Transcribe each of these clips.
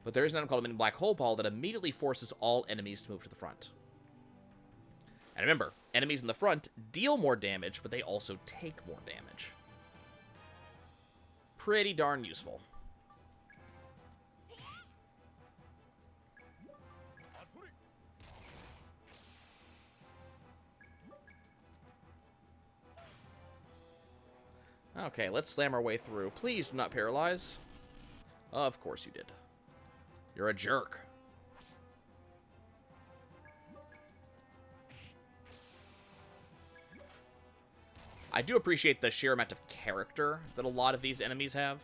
But there is an item called a mini black hole ball that immediately forces all enemies to move to the front. And remember, enemies in the front deal more damage, but they also take more damage. Pretty darn useful. Okay, let's slam our way through. Please do not paralyze. Of course you did. You're a jerk. I do appreciate the sheer amount of character that a lot of these enemies have.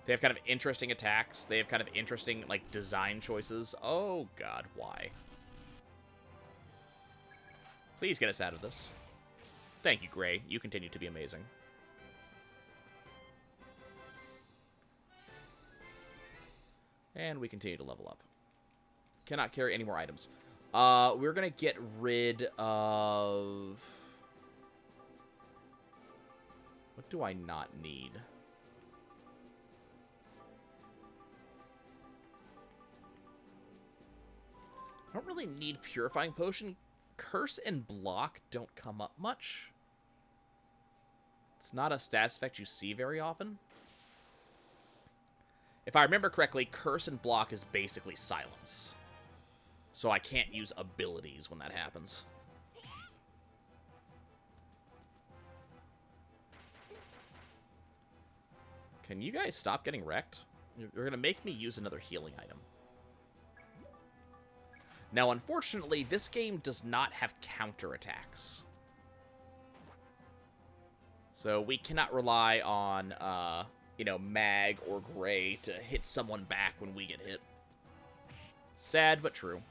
They have kind of interesting attacks. They have kind of interesting, like, design choices. Oh, God, why? Please get us out of this. Thank you, Gray. You continue to be amazing. And we continue to level up. Cannot carry any more items. We're going to get rid of... What do I not need? I don't really need Purifying Potion. Curse and Block don't come up much. It's not a status effect you see very often. If I remember correctly, Curse and Block is basically silence. So I can't use abilities when that happens. Can you guys stop getting wrecked? You're going to make me use another healing item. Now, unfortunately, this game does not have counterattacks. So we cannot rely on, you know, Mag or Gray to hit someone back when we get hit. Sad, but true.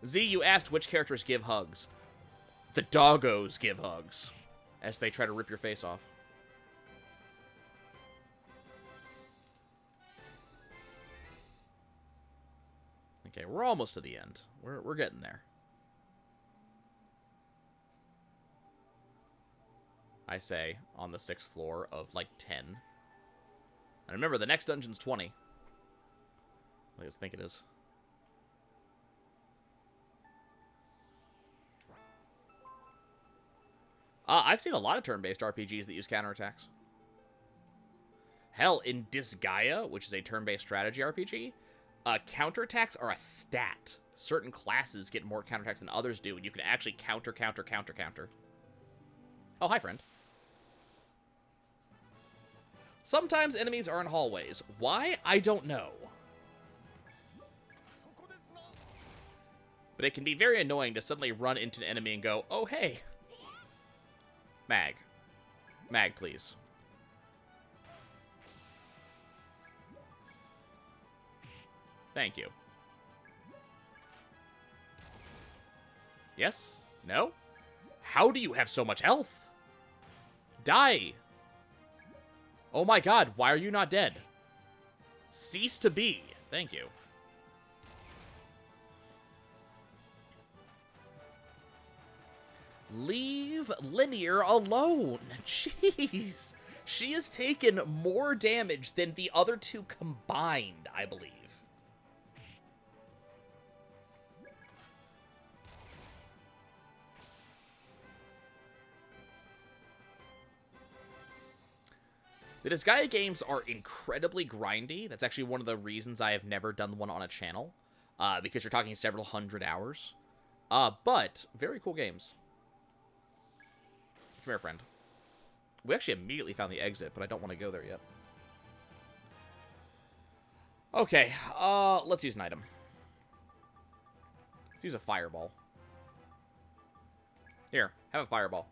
Z, you asked which characters give hugs. The doggos give hugs as they try to rip your face off. Okay, we're almost to the end. We're getting there. I say, on the 6th floor of, like, 10. And remember, the next dungeon's 20. I just think it is. I've seen a lot of turn-based RPGs that use counterattacks. Hell, in Disgaea, which is a turn-based strategy RPG, counterattacks are a stat. Certain classes get more counterattacks than others do, and you can actually counter. Oh, hi, friend. Sometimes enemies are in hallways. Why? I don't know. But it can be very annoying to suddenly run into an enemy and go, oh, hey. Mag. Mag, please. Thank you. Yes? No? How do you have so much health? Die! Oh my god, why are you not dead? Cease to be. Thank you. Leave Linear alone. Jeez. She has taken more damage than the other two combined, I believe. The Disgaea games are incredibly grindy. That's actually one of the reasons I have never done one on a channel. Because you're talking several hundred hours. But, very cool games. Come here, friend. We actually immediately found the exit, but I don't want to go there yet. Okay, let's use an item. Let's use a fireball. Here, have a fireball.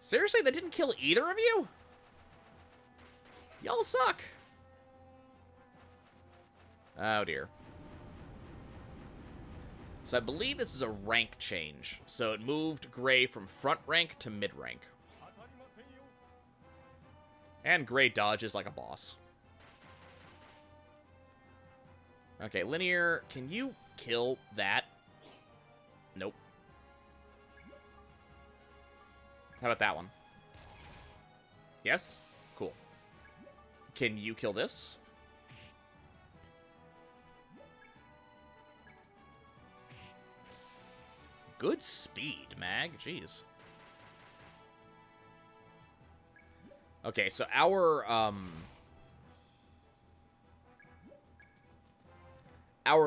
Seriously, that didn't kill either of you? Y'all suck. Oh, dear. So I believe this is a rank change. So it moved Gray from front rank to mid rank. And Gray dodges like a boss. Okay, Linear, can you kill that? Nope. How about that one? Yes? Cool. Can you kill this? Good speed, Mag. Jeez. Okay, so our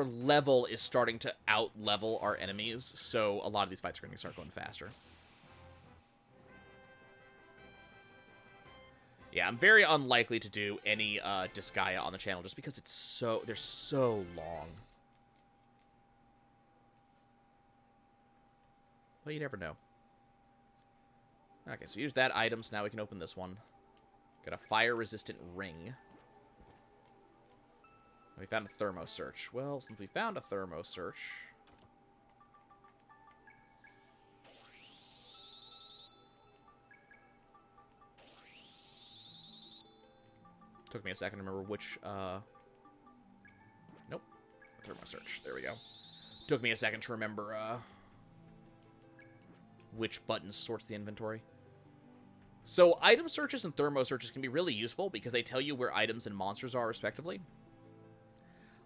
level is starting to out-level our enemies, so a lot of these fights are going to start going faster. Yeah, I'm very unlikely to do any Disgaea on the channel just because they're so long. Well, you never know. Okay, so we use that item, so now we can open this one. Got a fire-resistant ring. We found a thermo search. Well, since we found a thermo search... Took me a second to remember which, Nope. Thermo search. There we go. Took me a second to remember, which button sorts the inventory. So, item searches and thermo searches can be really useful because they tell you where items and monsters are, respectively.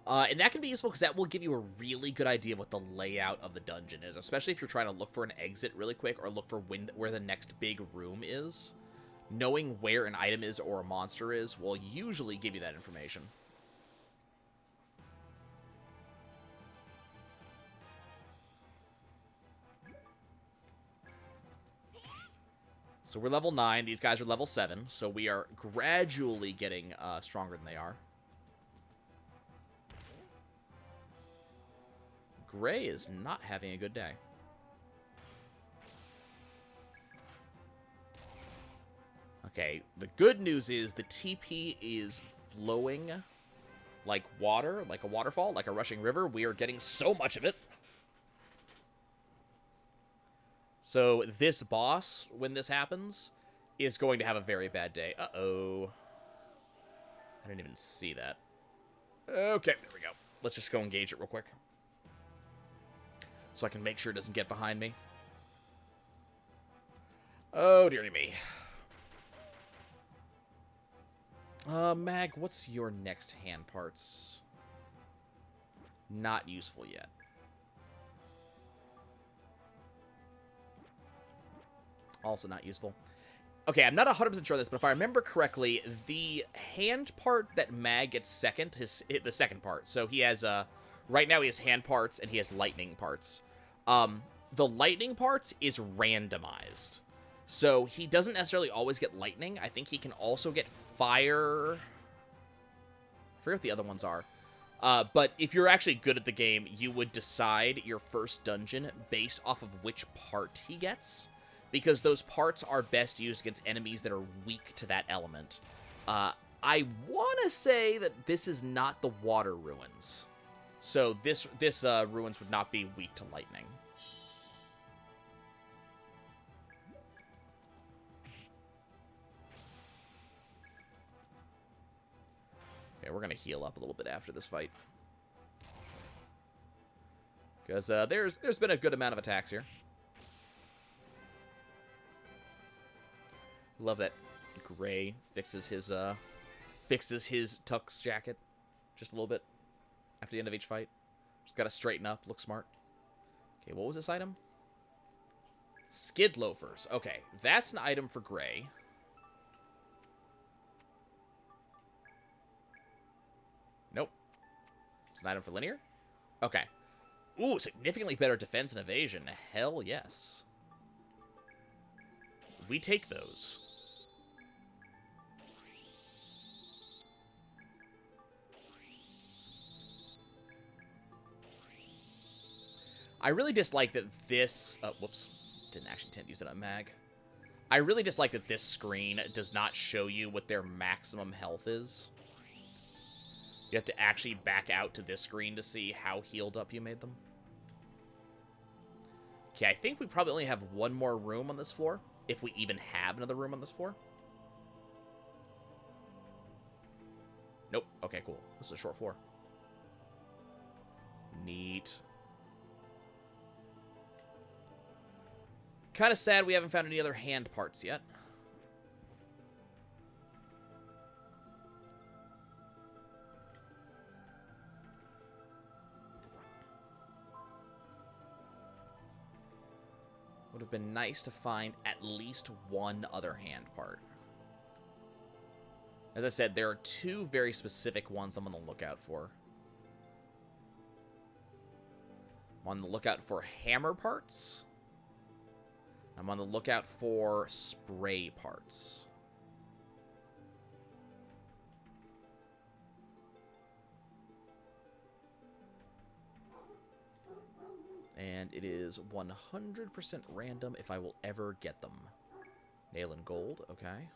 And that can be useful because that will give you a really good idea of what the layout of the dungeon is, especially if you're trying to look for an exit really quick or look for where the next big room is. Knowing where an item is or a monster is will usually give you that information. So we're level 9. These guys are level 7. So we are gradually getting stronger than they are. Gray is not having a good day. Okay, the good news is the TP is flowing like water, like a waterfall, like a rushing river. We are getting so much of it. So this boss, when this happens, is going to have a very bad day. Uh-oh. I didn't even see that. Okay, there we go. Let's just go engage it real quick. So I can make sure it doesn't get behind me. Oh, dearie me. Mag, what's your next hand parts? Not useful yet. Also not useful. Okay, I'm not 100% sure of this, but if I remember correctly, the hand part that Mag gets second is the second part. So he has, right now he has hand parts and he has lightning parts. The lightning parts is randomized. So he doesn't necessarily always get lightning. I think he can also get fire. I forget what the other ones are. But if you're actually good at the game, you would decide your first dungeon based off of which part he gets. Because those parts are best used against enemies that are weak to that element. I want to say that this is not the water ruins. So this ruins would not be weak to lightning. Okay, we're going to heal up a little bit after this fight. Because there's been a good amount of attacks here. Love that Gray fixes his tux jacket just a little bit after the end of each fight. Just got to straighten up, look smart. Okay, what was this item? Skid loafers. Okay, that's an item for Gray. Nope. It's an item for Linear? Okay. Ooh, significantly better defense and evasion. Hell yes. We take those. I really dislike that this... whoops. Didn't actually intend to use it on Mag. I really dislike that this screen does not show you what their maximum health is. You have to actually back out to this screen to see how healed up you made them. Okay, I think we probably only have one more room on this floor. If we even have another room on this floor. Nope. Okay, cool. This is a short floor. Neat. Kind of sad we haven't found any other hand parts yet. Would have been nice to find at least one other hand part. As I said, there are two very specific ones I'm on the lookout for. I'm on the lookout for hammer parts. I'm on the lookout for spray parts. And it is 100% random if I will ever get them. Nail and gold, okay.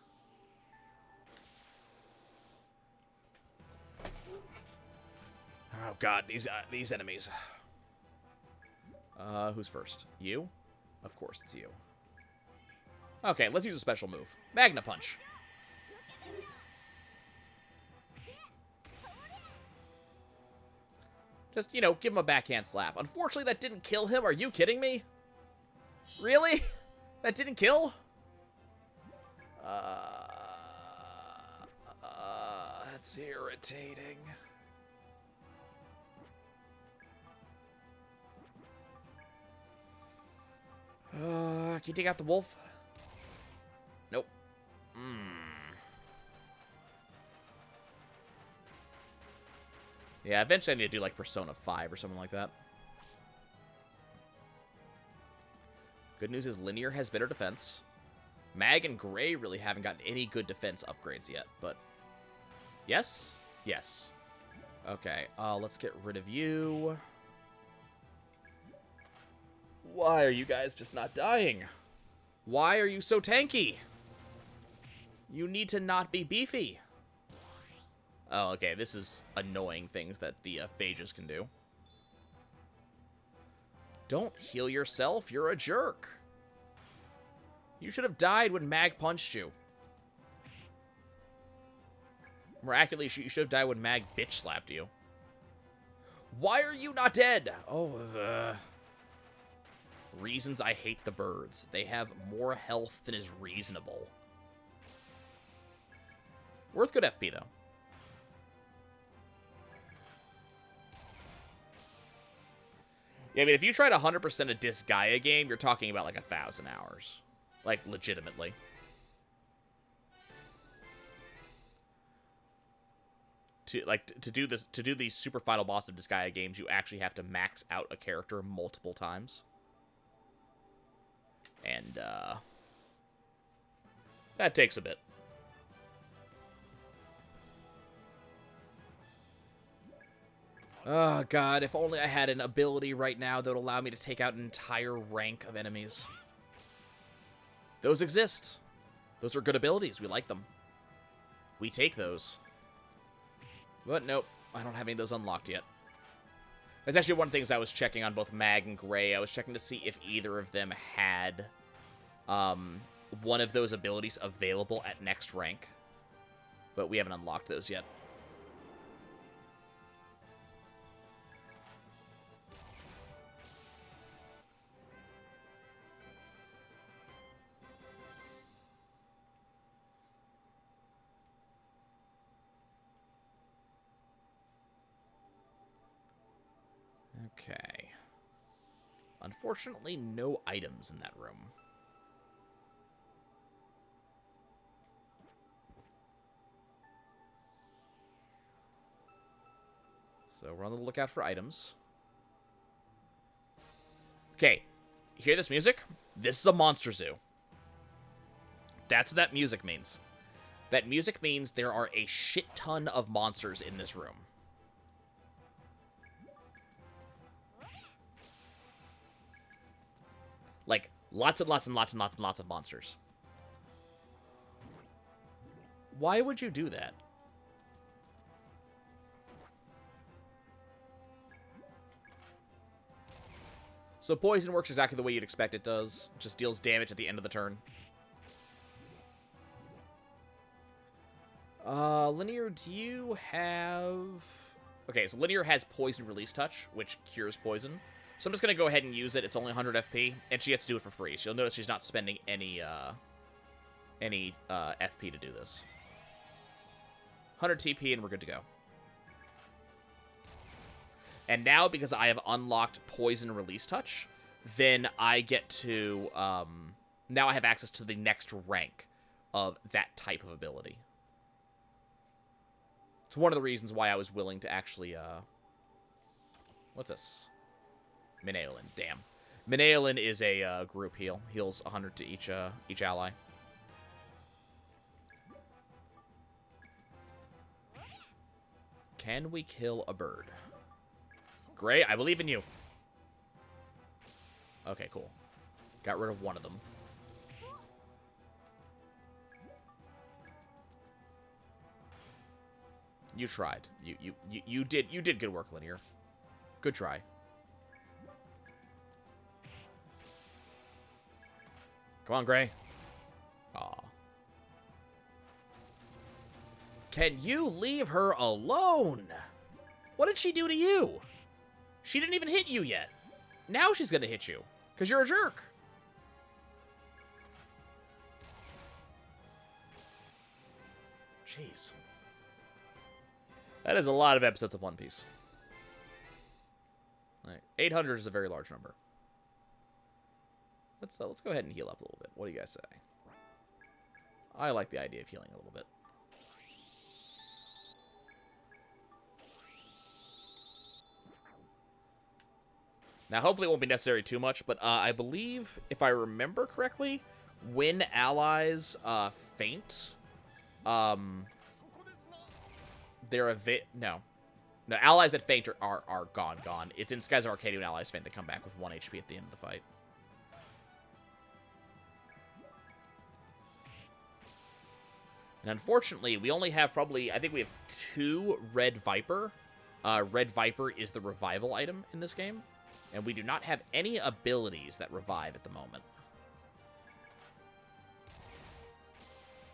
Oh god, these enemies. Who's first? You? Of course it's you. Okay, let's use a special move. Magna Punch. Just, you know, give him a backhand slap. Unfortunately, that didn't kill him. Are you kidding me? Really? That didn't kill? That's irritating. Can you take out the wolf? Nope. Yeah, eventually I need to do, like, Persona 5 or something like that. Good news is Linear has better defense. Mag and Gray really haven't gotten any good defense upgrades yet, but... Yes? Yes. Okay, let's get rid of you. Why are you guys just not dying? Why are you so tanky? You need to not be beefy. Oh, okay, this is annoying things that the phages can do. Don't heal yourself, you're a jerk. You should have died when Mag punched you. More accurately, you should have died when Mag bitch slapped you. Why are you not dead? Oh, reasons I hate the birds. They have more health than is reasonable. Worth good FP, though. Yeah, I mean, if you tried 100% a Disgaea game, you're talking about like 1,000 hours. Like, legitimately. To do these super final boss of Disgaea games, you actually have to max out a character multiple times. And, that takes a bit. Oh, God, if only I had an ability right now that would allow me to take out an entire rank of enemies. Those exist. Those are good abilities. We like them. We take those. But nope, I don't have any of those unlocked yet. That's actually one of the things I was checking on both Mag and Gray. I was checking to see if either of them had one of those abilities available at next rank. But we haven't unlocked those yet. Okay. Unfortunately, no items in that room. So we're on the lookout for items. Okay. Hear this music? This is a monster zoo. That's what that music means. That music means there are a shit ton of monsters in this room. Like, lots and lots and lots and lots and lots of monsters. Why would you do that? So poison works exactly the way you'd expect it does. Just deals damage at the end of the turn. Linear, do you have... Okay, so Linear has Poison Release Touch, which cures poison. So I'm just going to go ahead and use it. It's only 100 FP, and she gets to do it for free. So you'll notice she's not spending any FP to do this. 100 TP, and we're good to go. And now, because I have unlocked Poison Release Touch, then I get to, now I have access to the next rank of that type of ability. It's one of the reasons why I was willing to actually, what's this? Minaolin, damn. Minaolin is a group heal. Heals 100 to each ally. Can we kill a bird? Great, I believe in you. Okay, cool. Got rid of one of them. You tried. You did good work, Linear. Good try. Come on, Gray. Aw. Can you leave her alone? What did she do to you? She didn't even hit you yet. Now she's gonna hit you, because you're a jerk. Jeez. That is a lot of episodes of One Piece. All right. 800 is a very large number. Let's go ahead and heal up a little bit. What do you guys say? I like the idea of healing a little bit. Now, hopefully it won't be necessary too much, but I believe, if I remember correctly, when allies faint, they're no, allies that faint are gone. It's in Skies of Arcadia when allies faint, they come back with 1 HP at the end of the fight. And unfortunately, we only have I think we have 2 Red Viper. Red Viper is the revival item in this game. And we do not have any abilities that revive at the moment.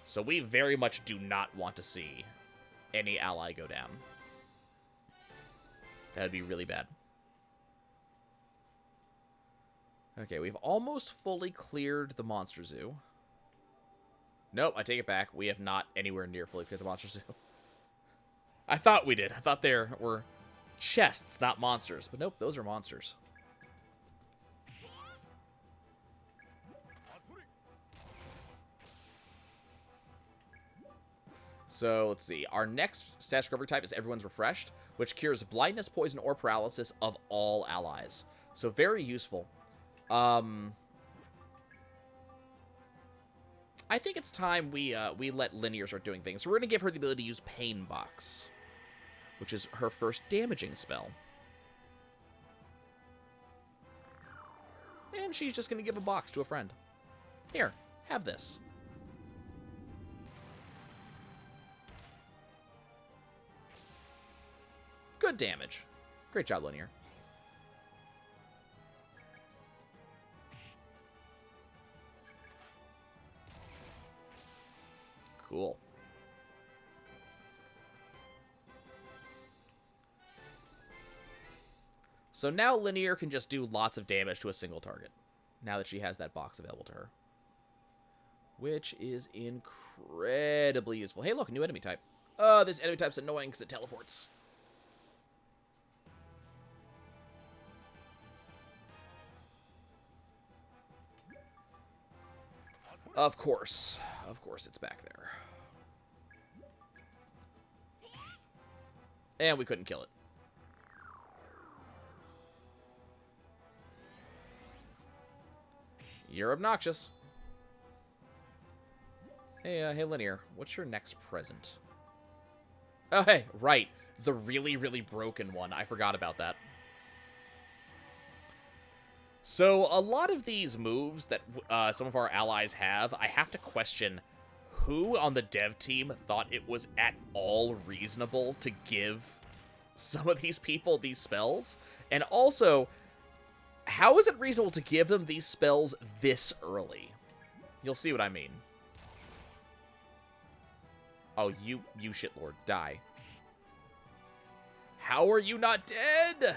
So we very much do not want to see any ally go down. That would be really bad. Okay, we've almost fully cleared the Monster Zoo. Nope, I take it back. We have not anywhere near fully cleared the Monster Zoo. I thought we did. I thought there were chests, not monsters. But nope, those are monsters. So, let's see. Our next status recovery type is Everyone's Refreshed, which cures blindness, poison, or paralysis of all allies. So, very useful. I think it's time we let Linear start doing things. So, we're going to give her the ability to use Pain Box, which is her first damaging spell. And she's just going to give a box to a friend. Here, have this. Good damage. Great job, Linear. Cool. So now Linear can just do lots of damage to a single target, now that she has that box available to her. Which is incredibly useful. Hey, look, a new enemy type. This enemy type's annoying because it teleports. Of course it's back there. And we couldn't kill it. You're obnoxious. Hey, Linear, what's your next present? Oh, hey, right. The really, really broken one. I forgot about that. So, a lot of these moves that some of our allies have, I have to question who on the dev team thought it was at all reasonable to give some of these people these spells. And also, how is it reasonable to give them these spells this early? You'll see what I mean. Oh, you shitlord, die. How are you not dead?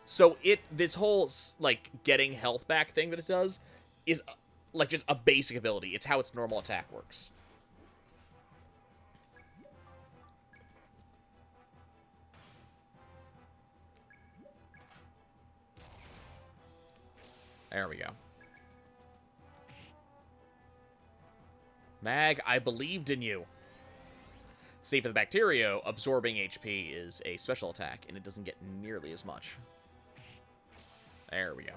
So this whole, like, getting health back thing that it does is, like, just a basic ability. It's how its normal attack works. There we go. Mag, I believed in you. See, for the bacteria, absorbing HP is a special attack, and it doesn't get nearly as much. There we go.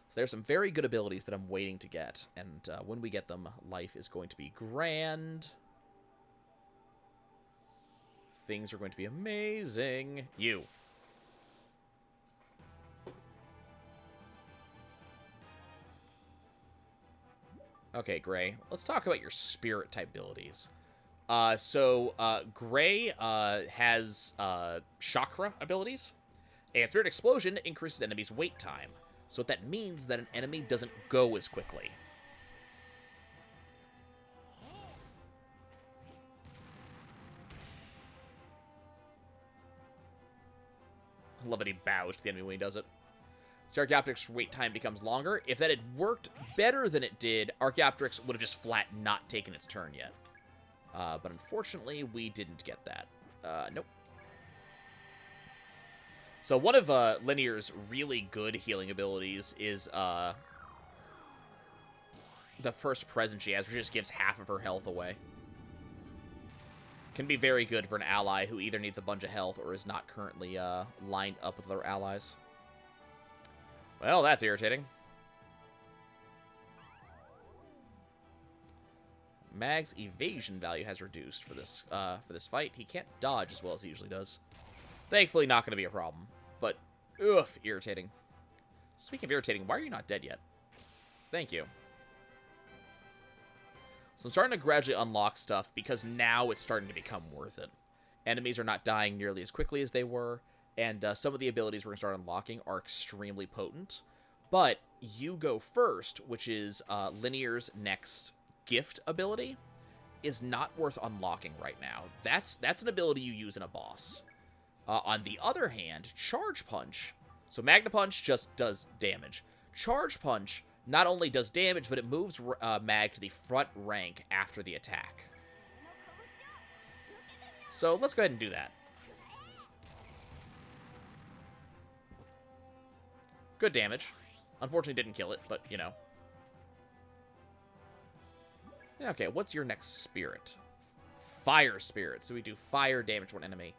So there's some very good abilities that I'm waiting to get, and when we get them, life is going to be grand. Things are going to be amazing. You. Okay, Gray. Let's talk about your spirit-type abilities. Gray has chakra abilities, and Spirit Explosion increases enemies' wait time. So what that means that an enemy doesn't go as quickly. I love that he bows to the enemy when he does it. So Archaeopteryx' wait time becomes longer. If that had worked better than it did, Archaeopteryx would have just flat not taken its turn yet. But unfortunately, we didn't get that. Nope. So one of Linear's really good healing abilities is the first present she has, which just gives half of her health away. Can be very good for an ally who either needs a bunch of health or is not currently lined up with other allies. Well, that's irritating. Mag's evasion value has reduced for this fight. He can't dodge as well as he usually does. Thankfully, not going to be a problem. But, ugh, irritating. Speaking of irritating, why are you not dead yet? Thank you. So I'm starting to gradually unlock stuff because now it's starting to become worth it. Enemies are not dying nearly as quickly as they were, and some of the abilities we're going to start unlocking are extremely potent. But You Go First, which is Linear's next gift ability, is not worth unlocking right now. That's an ability you use in a boss. On the other hand, Charge Punch. So Magna Punch just does damage. Charge Punch not only does damage, but it moves Mag to the front rank after the attack. So let's go ahead and do that. Good damage. Unfortunately didn't kill it, but, you know. Okay, what's your next spirit? Fire Spirit. So we do fire damage to an enemy.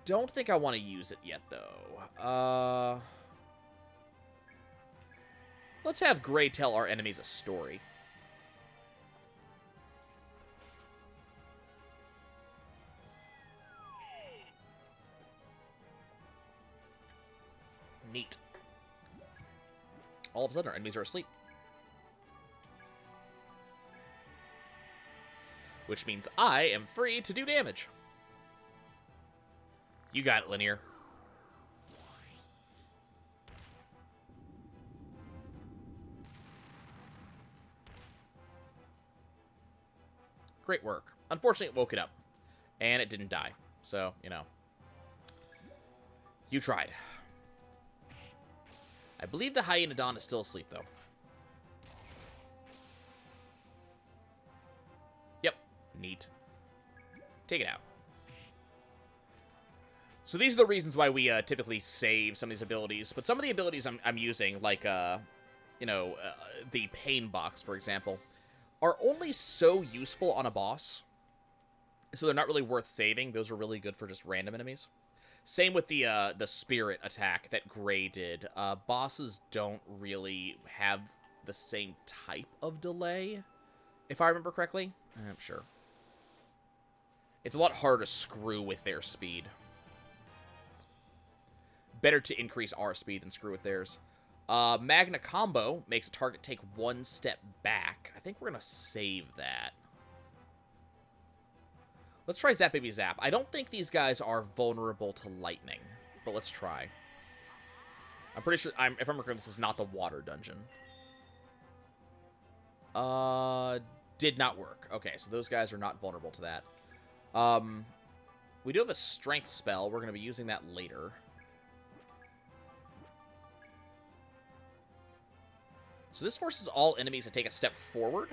Don't think I want to use it yet, though. Let's have Gray tell our enemies a story. Neat. All of a sudden, our enemies are asleep. Which means I am free to do damage. You got it, Linear. Great work. Unfortunately, it woke it up. And it didn't die. So, you know. You tried. I believe the Hyenodon is still asleep, though. Yep. Neat. Take it out. So these are the reasons why we typically save some of these abilities. But some of the abilities I'm using, like, you know, the Pain Box, for example, are only so useful on a boss. So they're not really worth saving. Those are really good for just random enemies. Same with the Spirit attack that Gray did. Bosses don't really have the same type of delay, if I remember correctly. I'm sure. It's a lot harder to screw with their speed. Better to increase our speed than screw with theirs. Magna Combo makes a target take one step back. I think we're going to save that. Let's try Zap Baby Zap. I don't think these guys are vulnerable to lightning, but let's try. I'm pretty sure, if I'm correct, this is not the water dungeon. Did not work. Okay, so those guys are not vulnerable to that. We do have a strength spell. We're going to be using that later. So this forces all enemies to take a step forward,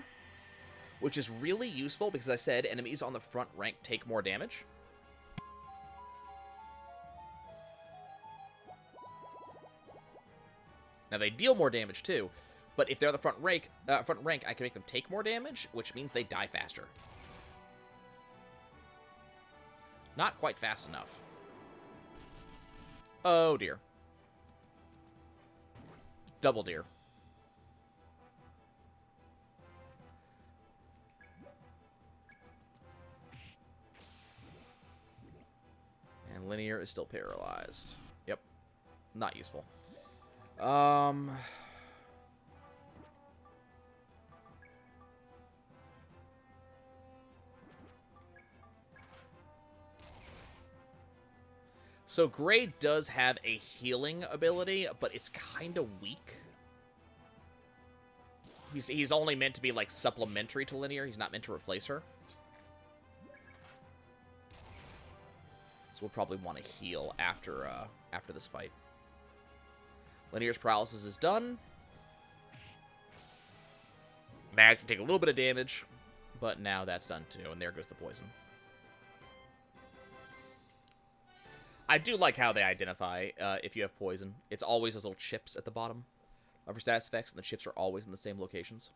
which is really useful because I said enemies on the front rank take more damage. Now, they deal more damage, too. But if they're on the front rank, I can make them take more damage, which means they die faster. Not quite fast enough. Oh, dear. Double dear. And Linear is still paralyzed. Yep. Not useful. So Gray does have a healing ability, but it's kind of weak. He's only meant to be, like, supplementary to Linear. He's not meant to replace her. So we'll probably want to heal after this fight. Linear's paralysis is done. Mags can take a little bit of damage, but now that's done too, and there goes the poison. I do like how they identify if you have poison. It's always those little chips at the bottom of your status effects, and the chips are always in the same locations.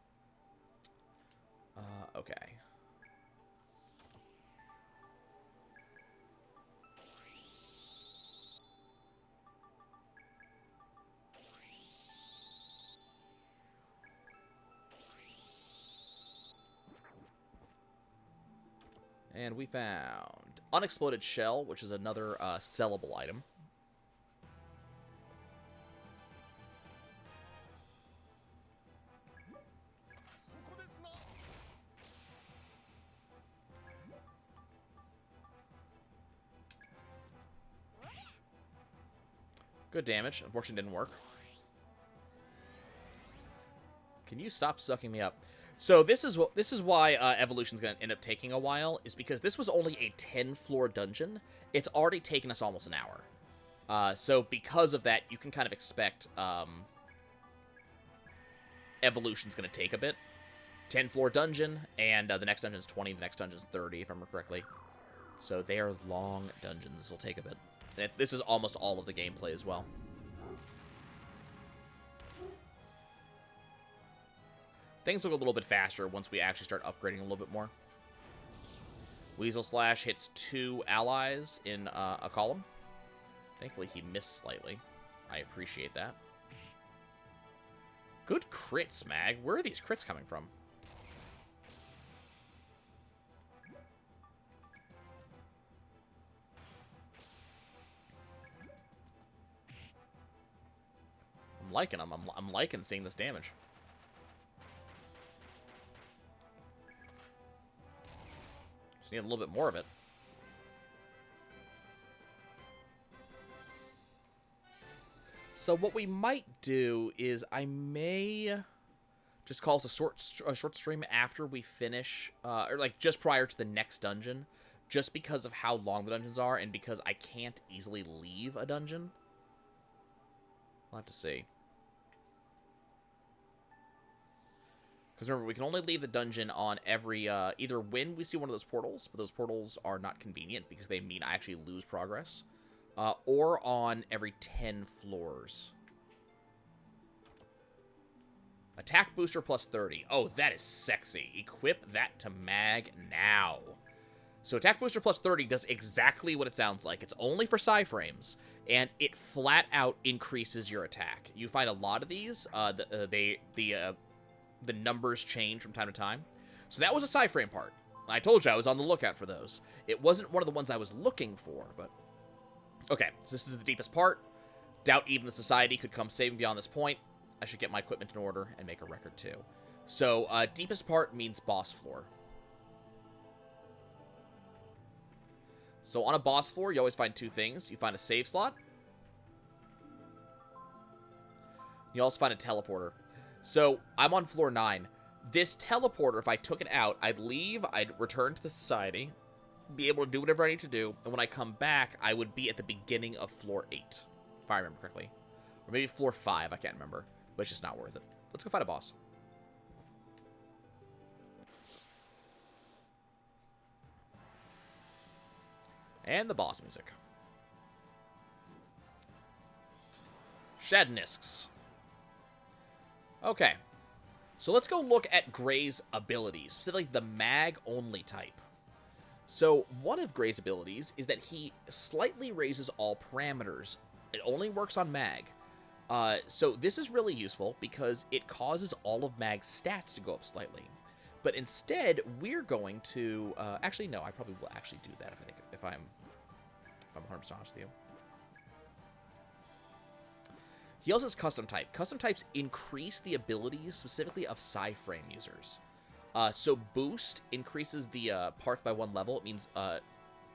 Okay. And we found unexploded shell, which is another sellable item. Good damage. Unfortunately, didn't work. Can you stop sucking me up? So this is why Evolution's going to end up taking a while, is because this was only a 10-floor dungeon. It's already taken us almost an hour. So because of that, you can kind of expect Evolution's going to take a bit. 10-floor dungeon, and the next dungeon is 20, the next dungeon is 30, if I remember correctly. So they are long dungeons. This will take a bit. And this is almost all of the gameplay as well. Things look a little bit faster once we actually start upgrading a little bit more. Weasel Slash hits 2 allies in a column. Thankfully, he missed slightly. I appreciate that. Good crits, Mag. Where are these crits coming from? I'm liking them. I'm liking seeing this damage. Just need a little bit more of it. So what we might do is I may just call us a short stream after we finish, or like just prior to the next dungeon, just because of how long the dungeons are and because I can't easily leave a dungeon. We'll have to see. Because remember, we can only leave the dungeon on every, either when we see one of those portals, but those portals are not convenient because they mean I actually lose progress, or on every 10 floors. Attack booster plus 30. Oh, that is sexy. Equip that to Mag now. So attack booster plus 30 does exactly what it sounds like. It's only for cyframes, and it flat out increases your attack. You find a lot of these. The numbers change from time to time. So that was a cyframe part. I told you I was on the lookout for those. It wasn't one of the ones I was looking for, but... Okay, so this is the deepest part. Doubt even the Society could come saving beyond this point. I should get my equipment in order and make a record too. So, deepest part means boss floor. So on a boss floor, you always find two things. You find a save slot. You also find a teleporter. So, I'm on floor 9. This teleporter, if I took it out, I'd leave, I'd return to the Society, be able to do whatever I need to do, and when I come back, I would be at the beginning of floor 8, if I remember correctly. Or maybe floor 5, I can't remember. But it's just not worth it. Let's go fight a boss. And the boss music. Shadnisks. Okay. So let's go look at Gray's abilities, specifically the mag-only type. So one of Gray's abilities is that he slightly raises all parameters. It only works on mag. So this is really useful because it causes all of mag's stats to go up slightly. But instead, we're going to... actually, no, I probably will actually do that if I'm 100% honest with you. He also has custom type. Custom types increase the abilities specifically of cyframe users. So boost increases the parts by 1 level. It means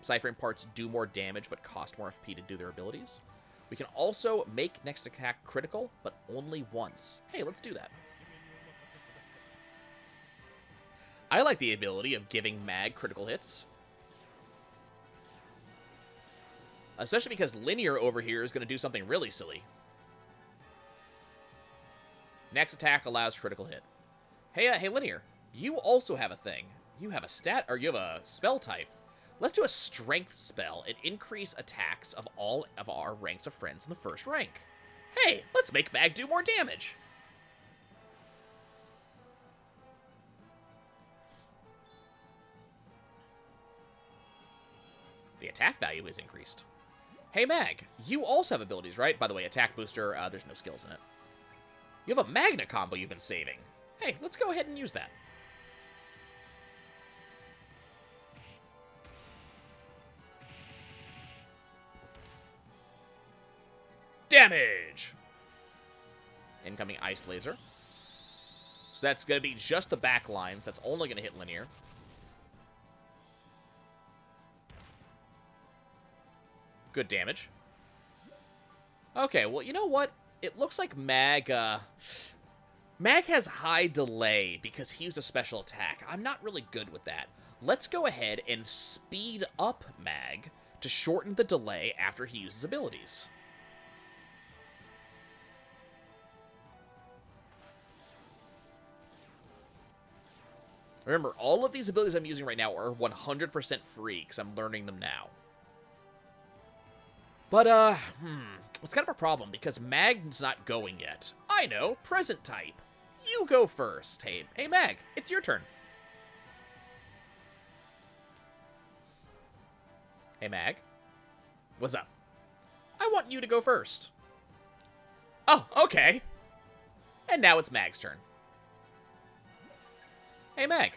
cyframe parts do more damage but cost more FP to do their abilities. We can also make next attack critical, but only once. Hey, let's do that. I like the ability of giving mag critical hits. Especially because Linear over here is going to do something really silly. Next attack allows critical hit. Hey, Linear, you also have a thing. You have a stat, or you have a spell type. Let's do a strength spell and increase attacks of all of our ranks of friends in the first rank. Hey, let's make mag do more damage. The attack value is increased. Hey, Mag, you also have abilities, right? By the way, attack booster, there's no skills in it. You have a Magna combo you've been saving. Hey, let's go ahead and use that. Damage! Incoming Ice Laser. So that's going to be just the back lines. That's only going to hit Linear. Good damage. Okay, well, you know what? It looks like Mag, Mag has high delay because he used a special attack. I'm not really good with that. Let's go ahead and speed up Mag to shorten the delay after he uses abilities. Remember, all of these abilities I'm using right now are 100% free because I'm learning them now. But, it's kind of a problem because Mag's not going yet. I know, present type. You go first. Hey, Mag, it's your turn. Hey, Mag. What's up? I want you to go first. Oh, okay. And now it's Mag's turn. Hey, Mag.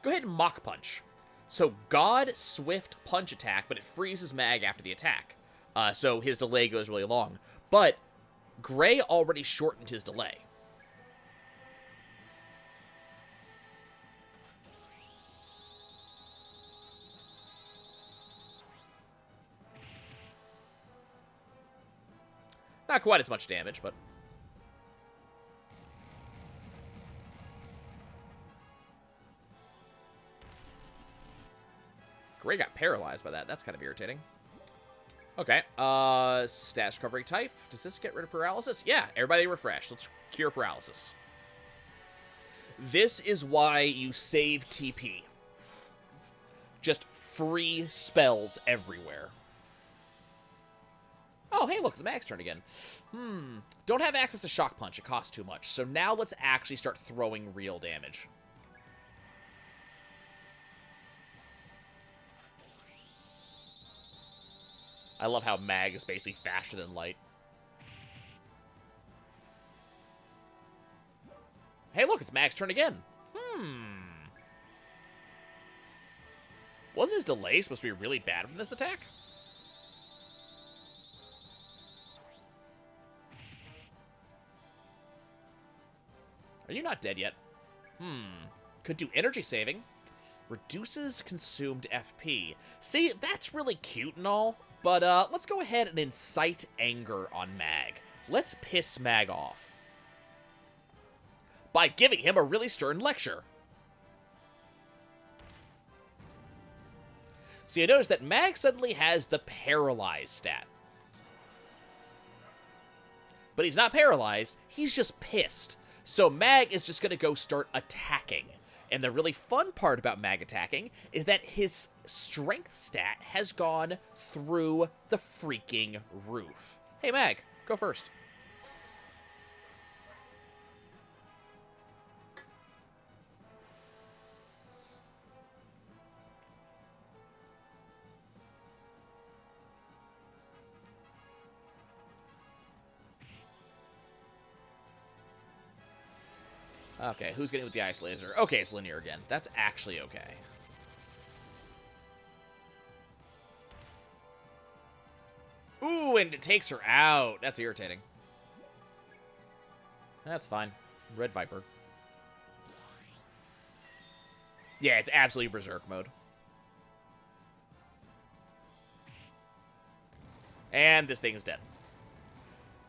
Go ahead and Mach Punch. So, God Swift Punch attack, but it freezes Mag after the attack. So his delay goes really long. But Gray already shortened his delay. Not quite as much damage, but... Gray got paralyzed by that. That's kind of irritating. Okay, status recovery type. Does this get rid of paralysis? Yeah, everybody refresh. Let's cure paralysis. This is why you save TP. Just free spells everywhere. Oh, hey, look, it's Mag's turn again. Don't have access to Shock Punch. It costs too much. So now let's actually start throwing real damage. I love how Mag is basically faster than light. Hey, look, it's Mag's turn again. Wasn't his delay supposed to be really bad from this attack? Are you not dead yet? Could do energy saving. Reduces consumed FP. See, that's really cute and all. But let's go ahead and incite anger on Mag. Let's piss Mag off. By giving him a really stern lecture. So you notice that Mag suddenly has the Paralyzed stat. But he's not paralyzed, he's just pissed. So Mag is just going to go start attacking. And the really fun part about Mag attacking is that his strength stat has gone through the freaking roof. Hey Mag, go first. Okay, who's getting with the ice laser? Okay, it's linear again. That's actually okay. Ooh, and it takes her out. That's irritating. That's fine. Red Viper. Yeah, it's absolutely Berserk mode. And this thing is dead.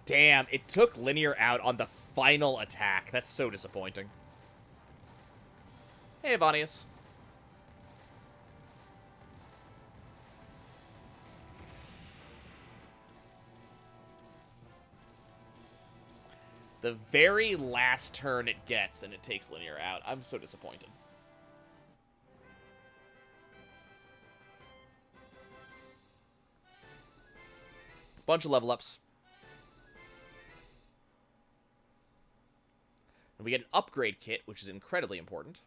Damn, it took linear out on the final attack. That's so disappointing. Hey, Evanius. The very last turn it gets, and it takes linear out. I'm so disappointed. Bunch of level ups. And we get an upgrade kit, which is incredibly important.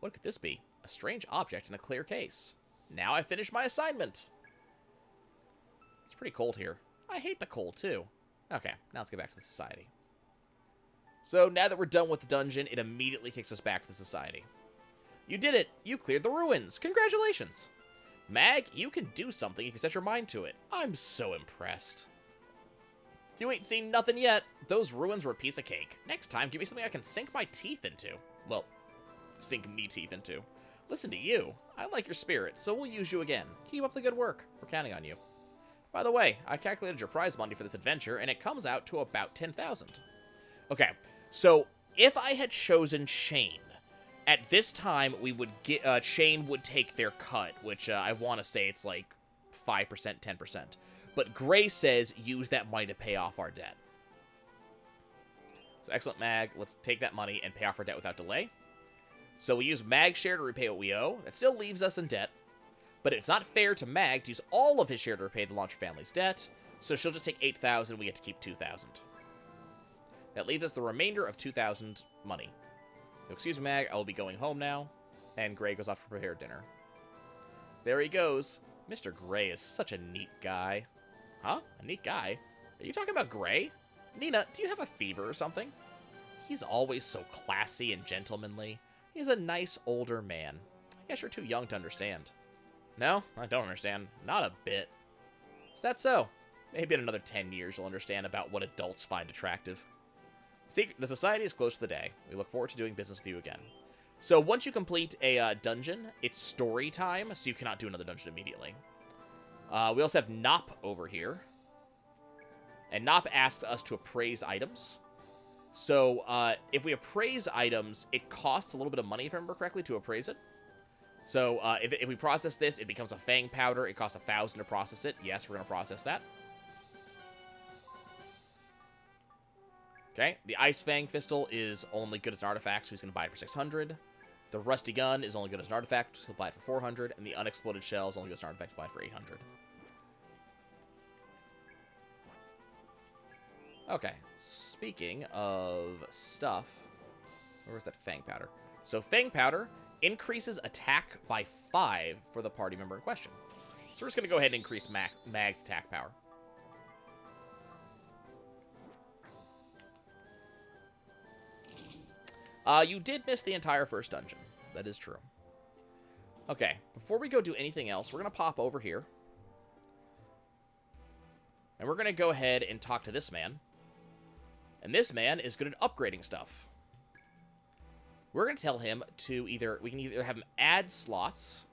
What could this be? A strange object in a clear case. Now I finished my assignment. It's pretty cold here. I hate the cold, too. Okay, now let's get back to the society. So now that we're done with the dungeon, it immediately kicks us back to the society. You did it! You cleared the ruins! Congratulations! Mag, you can do something if you set your mind to it. I'm so impressed. You ain't seen nothing yet. Those ruins were a piece of cake. Next time, give me something I can sink my teeth into. Well, sink me teeth into. Listen to you. I like your spirit, so we'll use you again. Keep up the good work. We're counting on you. By the way, I calculated your prize money for this adventure, and it comes out to about 10,000. Okay, so if I had chosen Shane, at this time, we would get Shane would take their cut, which I want to say it's like 5%, 10%. But Gray says use that money to pay off our debt. So excellent, Mag. Let's take that money and pay off our debt without delay. So we use Mag's share to repay what we owe. That still leaves us in debt. But it's not fair to Mag to use all of his share to repay the Launcher family's debt. So she'll just take 8,000. We get to keep 2,000. That leaves us the remainder of 2,000 money. Excuse me, Mag, I will be going home now. And Gray goes off to prepare dinner. There he goes. Mr. Gray is such a neat guy. Huh? A neat guy? Are you talking about Gray? Nina, do you have a fever or something? He's always so classy and gentlemanly. He's a nice older man. I guess you're too young to understand. No, I don't understand. Not a bit. Is that so? Maybe in another 10 years you'll understand about what adults find attractive. The society is close to the day. We look forward to doing business with you again. So once you complete a dungeon, it's story time, so you cannot do another dungeon immediately. We also have Nop over here. And Nop asks us to appraise items. So if we appraise items, it costs a little bit of money, if I remember correctly, to appraise it. So if we process this, it becomes a Fang Powder. It costs 1,000 to process it. Yes, we're going to process that. Okay, the Ice Fang Fistle is only good as an artifact, so he's going to buy it for 600. The Rusty Gun is only good as an artifact, so he'll buy it for 400. And the Unexploded Shell is only good as an artifact, he'll buy it for 800. Okay, speaking of stuff, where's that Fang Powder? So Fang Powder increases attack by 5 for the party member in question. So we're just going to go ahead and increase Mag's attack power. You did miss the entire first dungeon. That is true. Okay, before we go do anything else, we're going to pop over here. And we're going to go ahead and talk to this man. And this man is good at upgrading stuff. We're going to tell him to we can either have him add slots,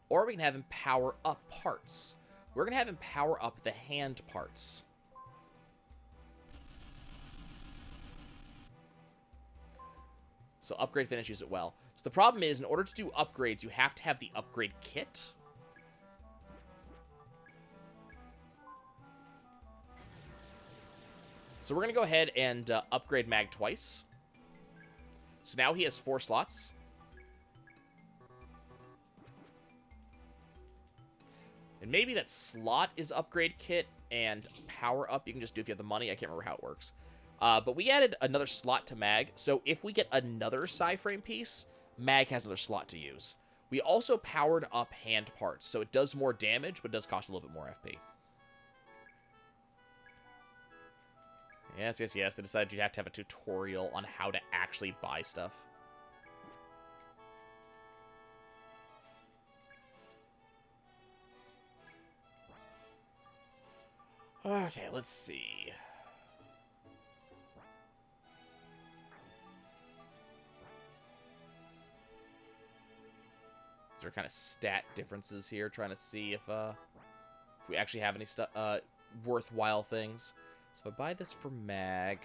or we can have him power up parts. We're going to have him power up the hand parts. So upgrade finishes it well. So the problem is, in order to do upgrades, you have to have the upgrade kit. So we're going to go ahead and upgrade Mag twice. So now he has 4 slots. And maybe that slot is upgrade kit, and power up you can just do if you have the money. I can't remember how it works. But we added another slot to Mag, so if we get another cyframe piece, Mag has another slot to use. We also powered up hand parts, so it does more damage, but does cost a little bit more FP. Yes, yes, yes. They decided you'd have to have a tutorial on how to actually buy stuff. Okay, let's see. Is there kind of stat differences here? Trying to see if we actually have any worthwhile things. So if I buy this for Mag,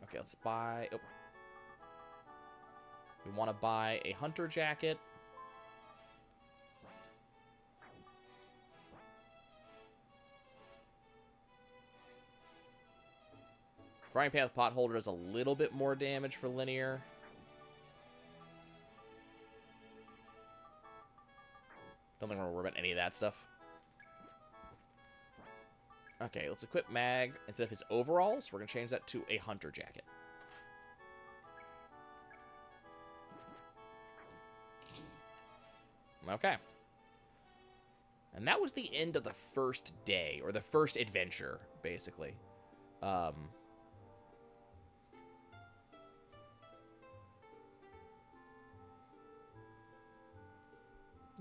okay, let's buy. Oh. We want to buy a hunter jacket. Frying pan with pot holder does a little bit more damage for linear. Don't think we're gonna worry about any of that stuff. Okay, let's equip Mag. Instead of his overalls, we're gonna change that to a hunter jacket. Okay. And that was the end of the first day, or the first adventure, basically.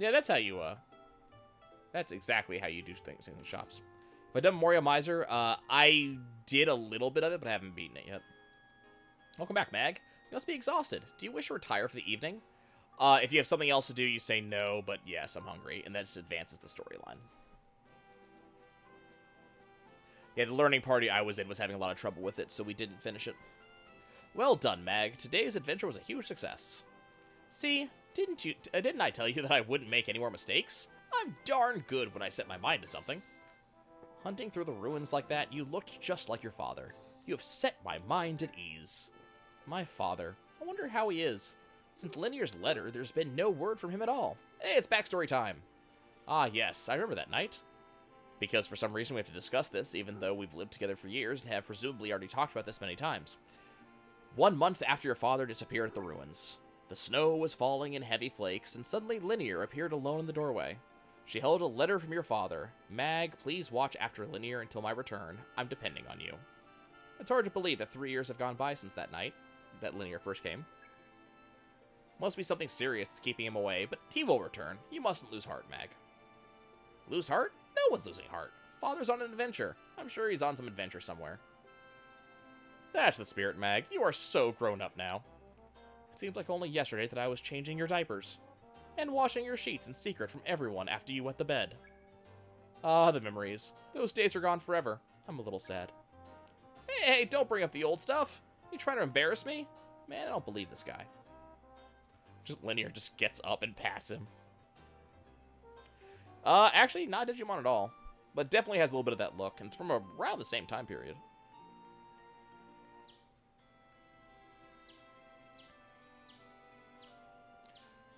Yeah, that's how you, that's exactly how you do things in the shops. If I've done Moria Miser, I did a little bit of it, but I haven't beaten it yet. Welcome back, Mag. You must be exhausted. Do you wish to retire for the evening? If you have something else to do, you say no, but yes, I'm hungry, and that just advances the storyline. Yeah, the learning party I was in was having a lot of trouble with it, so we didn't finish it. Well done, Mag. Today's adventure was a huge success. See, didn't I tell you that I wouldn't make any more mistakes? I'm darn good when I set my mind to something. Hunting through the ruins like that, you looked just like your father. You have set my mind at ease. My father. I wonder how he is. Since Linear's letter, there's been no word from him at all. Hey, it's backstory time. Ah, yes, I remember that night. Because for some reason we have to discuss this, even though we've lived together for years and have presumably already talked about this many times. 1 month after your father disappeared at the ruins. The snow was falling in heavy flakes, and suddenly Linear appeared alone in the doorway. She held a letter from your father. Mag, please watch after Linear until my return. I'm depending on you. It's hard to believe that 3 years have gone by since that night that Linear first came. Must be something serious that's keeping him away, but he will return. You mustn't lose heart, Mag. Lose heart? No one's losing heart. Father's on an adventure. I'm sure he's on some adventure somewhere. That's the spirit, Mag. You are so grown up now. It seems like only yesterday that I was changing your diapers. And washing your sheets in secret from everyone after you wet the bed. Ah, the memories. Those days are gone forever. I'm a little sad. Hey, don't bring up the old stuff. You trying to embarrass me? Man, I don't believe this guy. Linear just gets up and pats him. Actually, not Digimon at all. But definitely has a little bit of that look. And it's from around the same time period.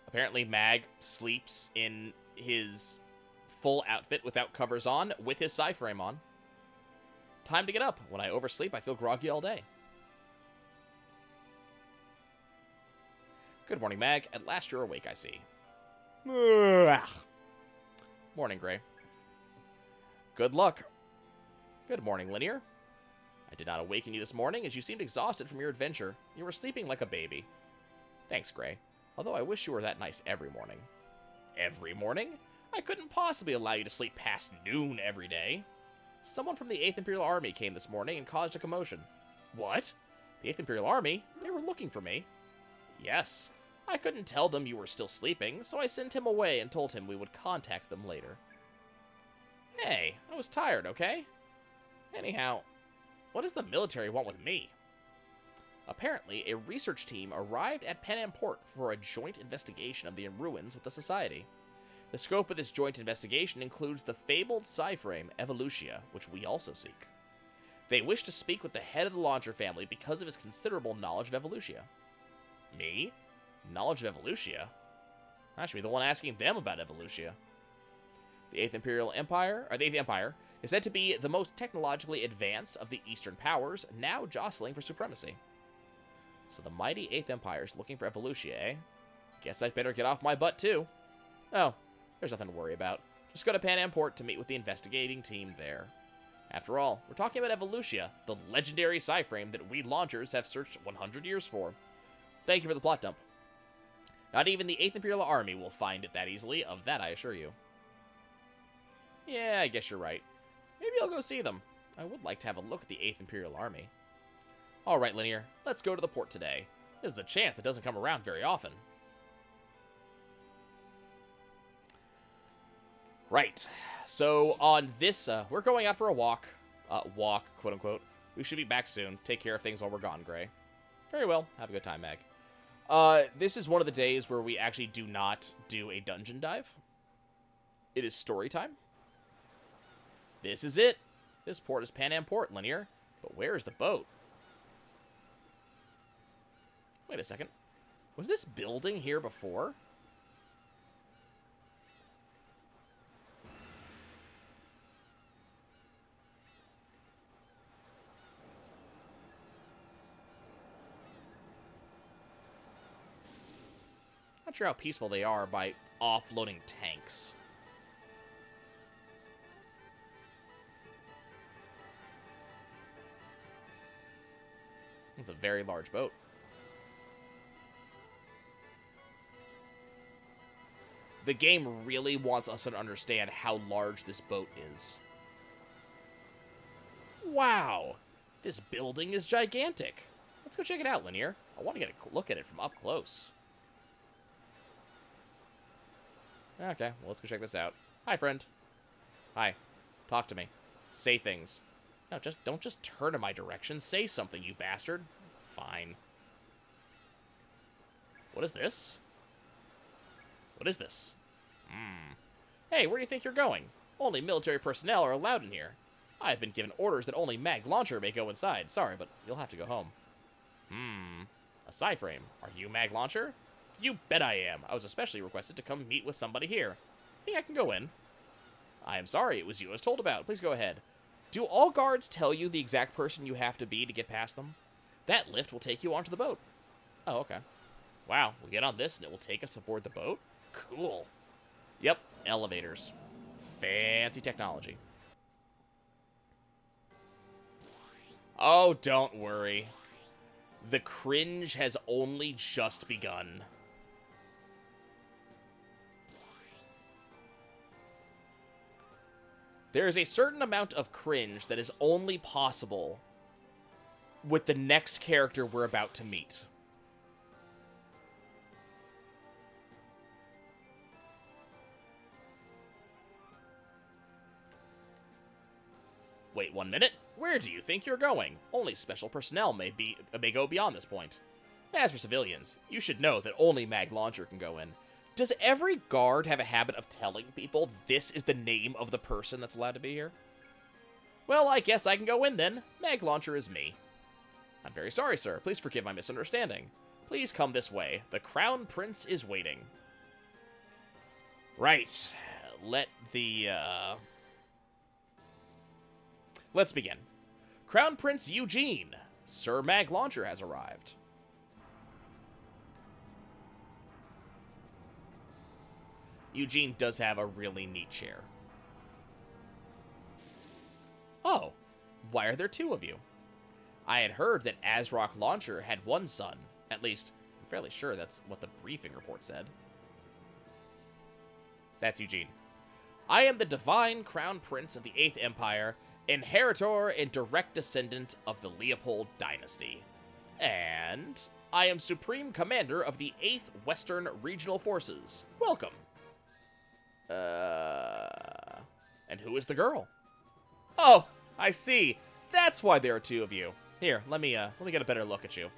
Apparently, Mag sleeps in his full outfit without covers on, with his cyframe on. Time to get up. When I oversleep, I feel groggy all day. Good morning, Mag. At last you're awake, I see. Morning, Gray. Good luck. Good morning, Linear. I did not awaken you this morning, as you seemed exhausted from your adventure. You were sleeping like a baby. Thanks, Gray. Although I wish you were that nice every morning. Every morning? I couldn't possibly allow you to sleep past noon every day. Someone from the 8th Imperial Army came this morning and caused a commotion. What? The 8th Imperial Army? They were looking for me. Yes. I couldn't tell them you were still sleeping, so I sent him away and told him we would contact them later. Hey, I was tired, okay? Anyhow, what does the military want with me? Apparently, a research team arrived at Pan Am Port for a joint investigation of the ruins with the Society. The scope of this joint investigation includes the fabled cyframe Evolutia, which we also seek. They wish to speak with the head of the launcher family because of his considerable knowledge of Evolutia. Me? Knowledge of Evolutia? I should be the one asking them about Evolutia. The 8th Imperial Empire, or the 8th Empire, is said to be the most technologically advanced of the Eastern powers, now jostling for supremacy. So the mighty 8th Empire is looking for Evolutia, eh? Guess I'd better get off my butt, too. Oh, there's nothing to worry about. Just go to Pan Am Port to meet with the investigating team there. After all, we're talking about Evolutia, the legendary cyframe that we launchers have searched 100 years for. Thank you for the plot dump. Not even the 8th Imperial Army will find it that easily, of that I assure you. Yeah, I guess you're right. Maybe I'll go see them. I would like to have a look at the 8th Imperial Army. Alright, Linear, let's go to the port today. This is a chance that doesn't come around very often. Right, so on this, we're going out for a walk. Walk, quote-unquote. We should be back soon. Take care of things while we're gone, Gray. Very well. Have a good time, Mag. This is one of the days where we actually do not do a dungeon dive. It is story time. This is it. This port is Pan Am Port, Linear. But where is the boat? Wait a second. Was this building here before? Not sure how peaceful they are by offloading tanks. It's a very large boat. The game really wants us to understand how large this boat is. Wow! This building is gigantic. Let's go check it out, Linear. I want to get a look at it from up close. Okay, well, let's go check this out. Hi, friend. Hi. Talk to me. Say things. No, don't just turn in my direction. Say something, you bastard. Fine. What is this? What is this? Hey, where do you think you're going? Only military personnel are allowed in here. I have been given orders that only Mag Launcher may go inside. Sorry, but you'll have to go home. A cyframe. Are you Mag Launcher? You bet I am. I was especially requested to come meet with somebody here. I think I can go in. I am sorry, it was you I was told about. Please go ahead. Do all guards tell you the exact person you have to be to get past them? That lift will take you onto the boat. Oh, okay. Wow, we'll get on this and it will take us aboard the boat? Cool. Yep, elevators. Fancy technology. Oh, don't worry. The cringe has only just begun. There is a certain amount of cringe that is only possible with the next character we're about to meet. Wait 1 minute. Where do you think you're going? Only special personnel may go beyond this point. As for civilians, you should know that only Mag Launcher can go in. Does every guard have a habit of telling people this is the name of the person that's allowed to be here? Well, I guess I can go in then. Mag Launcher is me. I'm very sorry, sir. Please forgive my misunderstanding. Please come this way. The Crown Prince is waiting. Right. Let's begin. Crown Prince Eugene. Sir Mag Launcher has arrived. Eugene does have a really neat chair. Oh, why are there two of you? I had heard that Azrock Launcher had one son. At least, I'm fairly sure that's what the briefing report said. That's Eugene. I am the divine crown prince of the 8th Empire, inheritor and direct descendant of the Leopold dynasty. And I am supreme commander of the 8th Western Regional Forces. Welcome. And who is the girl? Oh, I see. That's why there are two of you. Here, let me get a better look at you.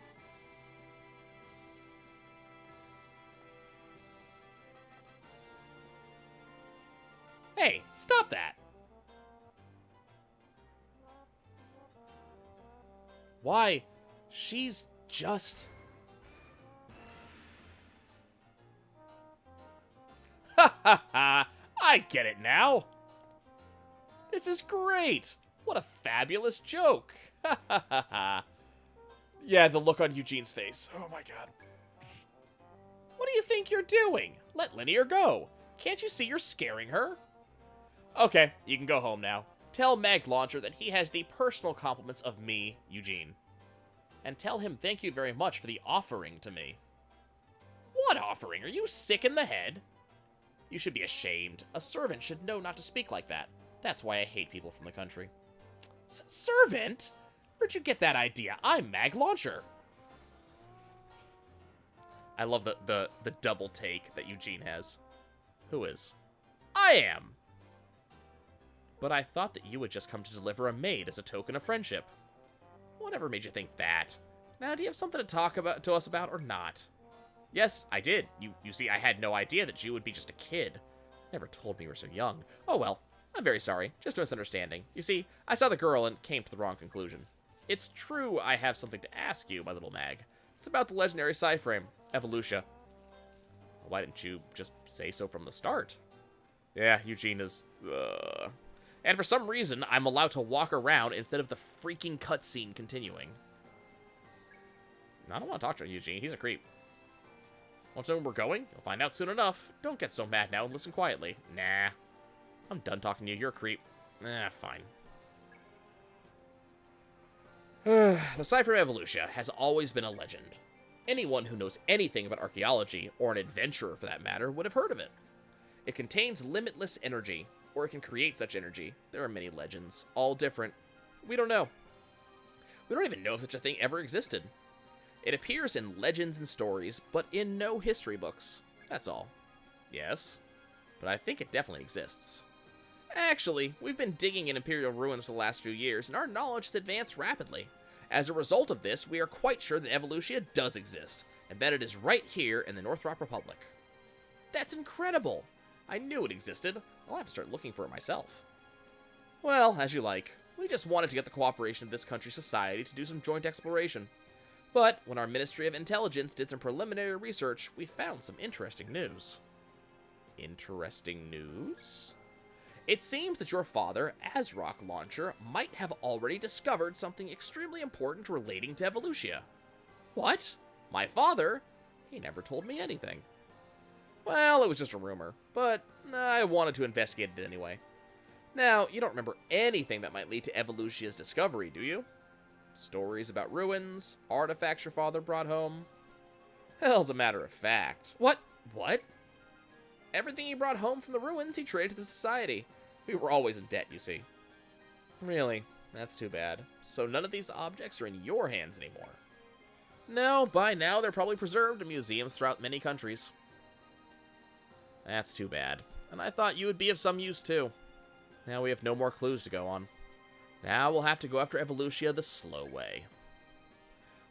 Why? She's just... Ha ha ha! I get it now! This is great! What a fabulous joke! Ha ha ha ha! Yeah, the look on Eugene's face. Oh my god. What do you think you're doing? Let Linear go. Can't you see you're scaring her? Okay, you can go home now. Tell Mag Launcher that he has the personal compliments of me, Eugene. And tell him thank you very much for the offering to me. What offering? Are you sick in the head? You should be ashamed. A servant should know not to speak like that. That's why I hate people from the country. Servant? Where'd you get that idea? I'm Mag Launcher. I love the double take that Eugene has. Who is? I am. But I thought that you would just come to deliver a maid as a token of friendship. Whatever made you think that? Now, do you have something to talk about to us about or not? Yes, I did. You see, I had no idea that you would be just a kid. Never told me you were so young. Oh well, I'm very sorry. Just a misunderstanding. You see, I saw the girl and came to the wrong conclusion. It's true I have something to ask you, my little mag. It's about the legendary cyframe, Evolutia. Why didn't you just say so from the start? Yeah, Eugene is... And for some reason, I'm allowed to walk around instead of the freaking cutscene continuing. I don't want to talk to Eugene. He's a creep. Want to know where we're going? You'll find out soon enough. Don't get so mad now and listen quietly. Nah. I'm done talking to you. You're a creep. Fine. The cyframe Evolutia has always been a legend. Anyone who knows anything about archaeology, or an adventurer for that matter, would have heard of it. It contains limitless energy, or it can create such energy. There are many legends, all different. We don't know. We don't even know if such a thing ever existed. It appears in legends and stories, but in no history books. That's all. Yes, but I think it definitely exists. Actually, we've been digging in Imperial ruins for the last few years, and our knowledge has advanced rapidly. As a result of this, we are quite sure that Evolutia does exist, and that it is right here in the Northrop Republic. That's incredible! I knew it existed. I'll have to start looking for it myself. Well, as you like. We just wanted to get the cooperation of this country's society to do some joint exploration. But when our Ministry of Intelligence did some preliminary research, we found some interesting news. Interesting news? It seems that your father, Azrock Launcher, might have already discovered something extremely important relating to Evolutia. What? My father? He never told me anything. Well, it was just a rumor, but I wanted to investigate it anyway. Now, you don't remember anything that might lead to Evolutia's discovery, do you? Stories about ruins, artifacts your father brought home? Hell, as a matter of fact. What? What? Everything he brought home from the ruins, he traded to the society. We were always in debt, you see. Really? That's too bad. So none of these objects are in your hands anymore. No, by now they're probably preserved in museums throughout many countries. That's too bad. And I thought you would be of some use too. Now we have no more clues to go on. Now we'll have to go after Evolutia the slow way.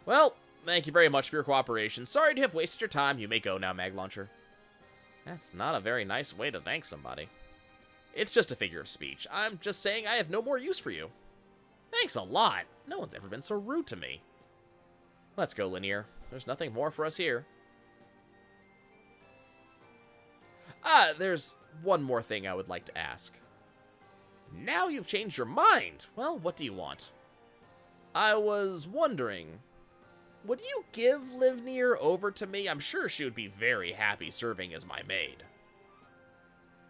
Well, thank you very much for your cooperation. Sorry to have wasted your time. You may go now, Mag Launcher. That's not a very nice way to thank somebody. It's just a figure of speech. I'm just saying I have no more use for you. Thanks a lot. No one's ever been so rude to me. Let's go, Linear. There's nothing more for us here. There's one more thing I would like to ask. Now you've changed your mind. Well, what do you want? I was wondering, would you give Linear over to me? I'm sure she would be very happy serving as my maid.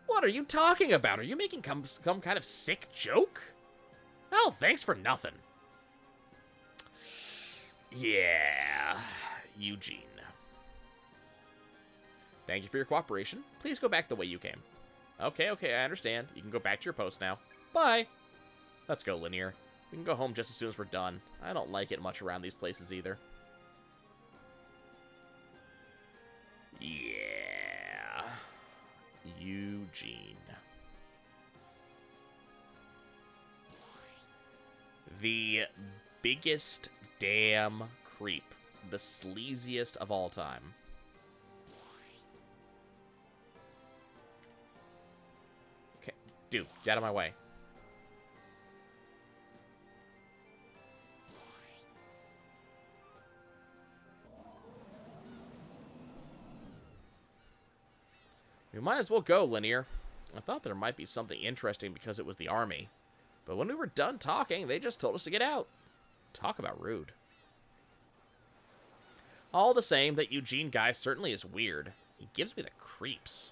What are you talking about? Are you making some kind of sick joke? Oh, thanks for nothing. Yeah, Eugene. Thank you for your cooperation. Please go back the way you came. Okay, I understand. You can go back to your post now. Bye. Let's go, Linear. We can go home just as soon as we're done. I don't like it much around these places either. Yeah. Eugene. The biggest damn creep. The sleaziest of all time. Okay, dude, get out of my way. We might as well go, Linear. I thought there might be something interesting because it was the army. But when we were done talking, they just told us to get out. Talk about rude. All the same, that Eugene guy certainly is weird. He gives me the creeps.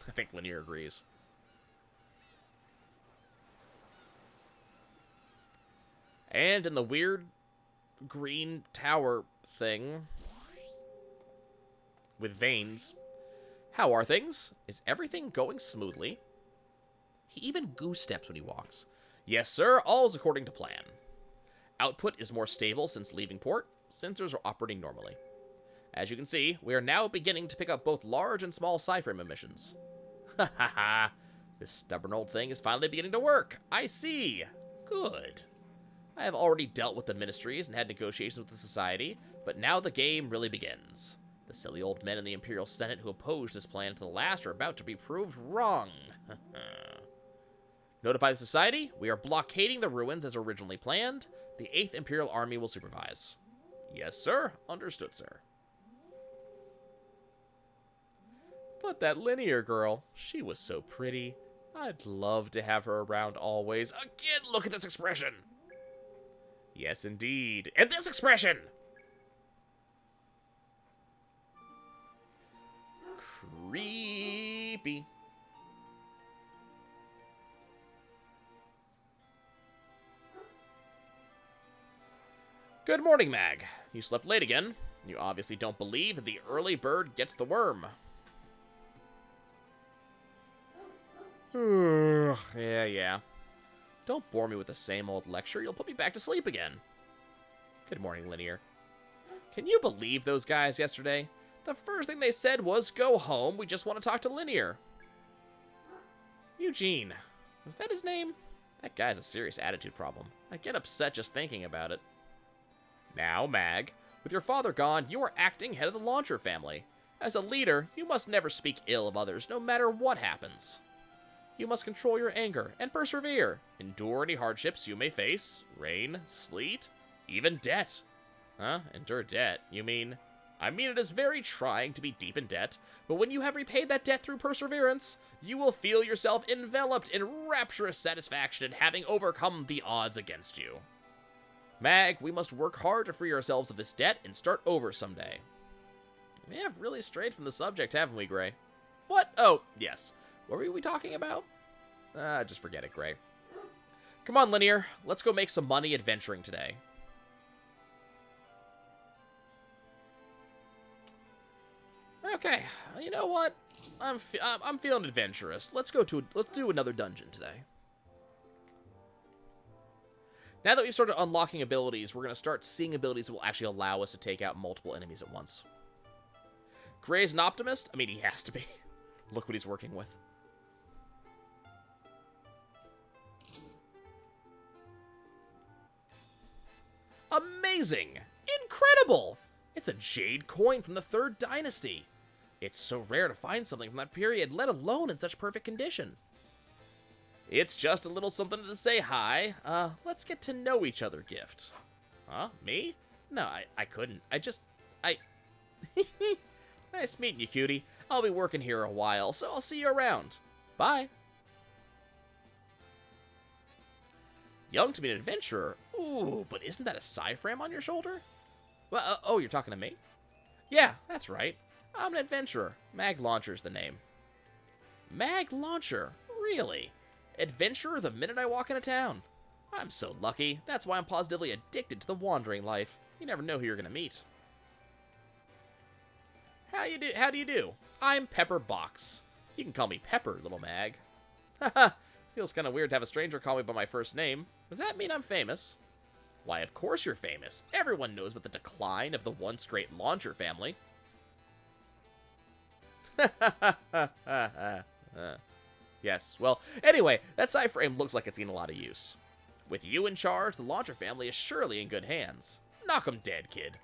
I think Linear agrees. And in the weird green tower thing with veins. How are things? Is everything going smoothly? He even goose steps when he walks. Yes, sir. All's according to plan. Output is more stable since leaving port. Sensors are operating normally. As you can see, we are now beginning to pick up both large and small cyframe emissions. Ha ha ha. This stubborn old thing is finally beginning to work. I see. Good. I have already dealt with the ministries and had negotiations with the society, but now the game really begins. The silly old men in the Imperial Senate who opposed this plan to the last are about to be proved wrong. Notify the society. We are blockading the ruins as originally planned. The 8th Imperial Army will supervise. Yes, sir. Understood, sir. But that Linear girl, she was so pretty. I'd love to have her around always. Again, look at this expression. Yes, indeed. And this expression! Creepy. Good morning, Mag. You slept late again. You obviously don't believe that the early bird gets the worm. Yeah. Don't bore me with the same old lecture. You'll put me back to sleep again. Good morning, Linear. Can you believe those guys yesterday? The first thing they said was, go home, we just want to talk to Linear. Eugene. Was that his name? That guy's a serious attitude problem. I get upset just thinking about it. Now, Mag, with your father gone, you are acting head of the Launcher family. As a leader, you must never speak ill of others, no matter what happens. You must control your anger and persevere. Endure any hardships you may face. Rain, sleet, even debt. Huh? Endure debt? You mean... I mean, it is very trying to be deep in debt, but when you have repaid that debt through perseverance, you will feel yourself enveloped in rapturous satisfaction in having overcome the odds against you. Mag, we must work hard to free ourselves of this debt and start over someday. We have really strayed from the subject, haven't we, Gray? What? Oh, yes. What were we talking about? Just forget it, Gray. Come on, Linear. Let's go make some money adventuring today. Okay, you know what? I'm feeling adventurous. Let's do another dungeon today. Now that we've started unlocking abilities, we're going to start seeing abilities that will actually allow us to take out multiple enemies at once. Gray's an optimist? I mean, he has to be. Look what he's working with. Amazing! Incredible! It's a jade coin from the 3rd Dynasty. It's so rare to find something from that period, let alone in such perfect condition. It's just a little something to say hi. Let's get to know each other gift. Huh? Me? No, I couldn't. Nice meeting you, cutie. I'll be working here a while, so I'll see you around. Bye. Young to be an adventurer. Ooh, but isn't that a cyframe on your shoulder? Well, oh, you're talking to me? Yeah, that's right. I'm an adventurer. Mag Launcher's the name. Mag Launcher? Really? Adventurer the minute I walk into town. I'm so lucky. That's why I'm positively addicted to the wandering life. You never know who you're gonna meet. How do you do? I'm Pepper Box. You can call me Pepper, little Mag. Haha, feels kind of weird to have a stranger call me by my first name. Does that mean I'm famous? Why, of course you're famous. Everyone knows about the decline of the once great Launcher family. Yes, well, anyway, that cyframe looks like it's seen a lot of use. With you in charge, the Launcher family is surely in good hands. Knock 'em dead, kid.